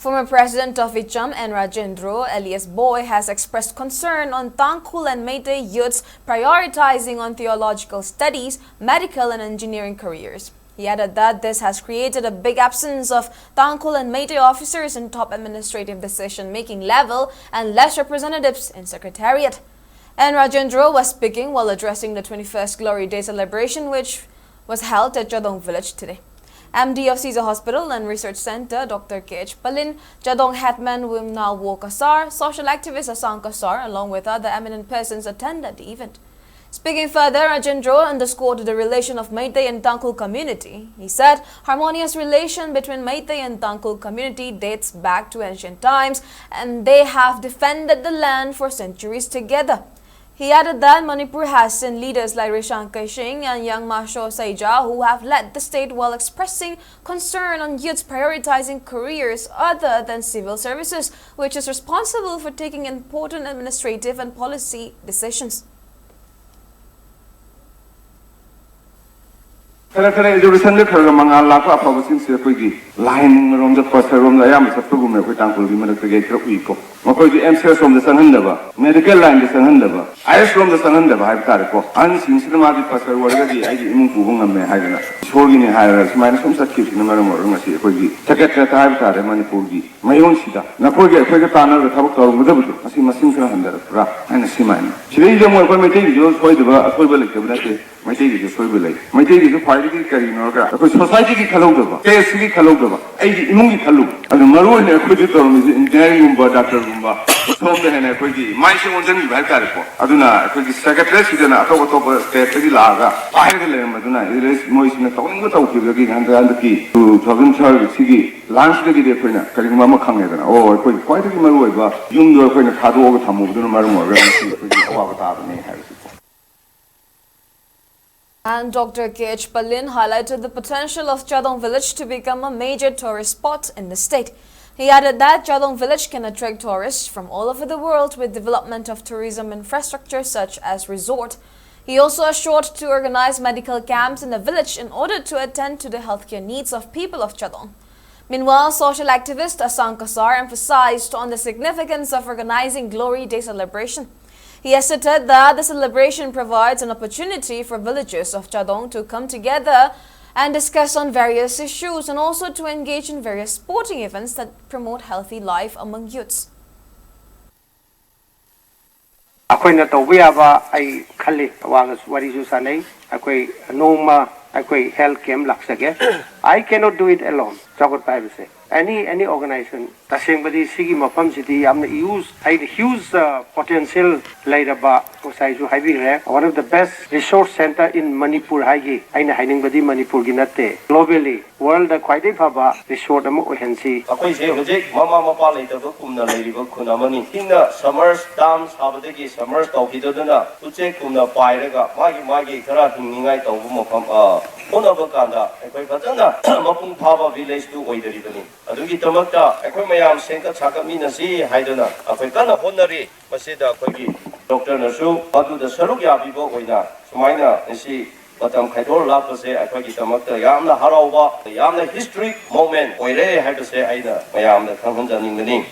Former President of Icham and Rajendro, alias Boy, has expressed concern on Tangkhuls and Meiteis youths prioritizing on theological studies, medical and engineering careers. He added that this has created a big absence of Tangkhuls and Meiteis officers in top administrative decision-making level and less representatives in Secretariat. And Rajendro was speaking while addressing the 21st Glory Day celebration, which was held at Jadong village today. MD of Caesar Hospital and Research Center, Dr. K.H. Palin, Jadong Hetman Wimnal Wokasar, social activist Asang Kasar, along with other eminent persons attended the event. Speaking further, Rajendro underscored the relation of Meiteis and Tangkhuls community. He said harmonious relation between Meiteis and Tangkhuls community dates back to ancient times and they have defended the land for centuries together. He added that Manipur has seen leaders like Rishan Kaishing and Young Masho Saija who have led the state while expressing concern on youths prioritizing careers other than civil services, which is responsible for taking important administrative and policy decisions. Secretariat education le khar mangal la ko apawasing se koi gi line rom the first room la yam sab tu me ko Tangkhuls gi me ke tra ui ko makoi gi MCS from the sanhan daba medical line the sanhan daba IS from the sanhan daba hai tar ko an sin cinema di first word gi ai gi imung ku bung me hai na shor gi ne hai ra smile som sa ki ne mar ma se koi gi secretariat hai tar Manipur gi mayon sida na koi gi ta na thab ko ru da bu asi masin sa handar ra ana siman chiri je mo ko me ti jo soi daba koi ba le ke ba te Meiteis gi soi ba le Meiteis gi phai gi kari no ga ko society gi khalo daba case gi khalo daba ai gi imung gi khalo adu maru ne ko ji to engineering gumba doctor gumba som de ne ko gi mai se on jani ba tar ko aduna ko gi secretary si na to state gi la ga phai gi le ma aduna is mo is ne to ngo to ki gi han da ki to jogging char si gi lunch gi de ko na kari ma ma khang ne da o ko phai gi maru ba yum do ko na tha do ga thamu du maru mo ga si ko gi wa ba ta ne ha And Dr. K.H. Palin highlighted the potential of Jadong village to become a major tourist spot in the state. He added that Jadong village can attract tourists from all over the world with development of tourism infrastructure such as resort. He also assured to organize medical camps in the village in order to attend to the healthcare needs of people of Jadong. Meanwhile, social activist Asang Kasar emphasized on the significance of organizing Glory Day celebration. He asserted that the celebration provides an opportunity for villagers of Jadong to come together and discuss on various issues and also to engage in various sporting events that promote healthy life among youths. Ako'y natawiyaba ay kali wagas warisu sanay ako'y noma ako'y health camp laksage. I cannot do it alone. Chogot pa say. Any organization tasing badi sigi mapam city amna use I huge potential later ba kusai ju haibi re one of the best resource center in Manipur haigi aina haining badi Manipur ginate globally world da khwaidai phaba resort am ohensi akoi se hojik mama mapa laita ba kumna lairiba khunamani hinna summers dam sabadegi summers tawhidoduna uche kumna pairaga magi khara hinningai tawbu mafam onaba kanda akoi batana mapung phaba village tu oidaribani adugi tamakta akoi mayam senka chakami nasi haiduna akoi kana honari masida akoi doctor nasu adu da saruk yabibo oina sumaina nasi batam khaidor lapase akoi tamakta yamna harauba yamna historic moment oire haidase aina mayam da khanghanjaningani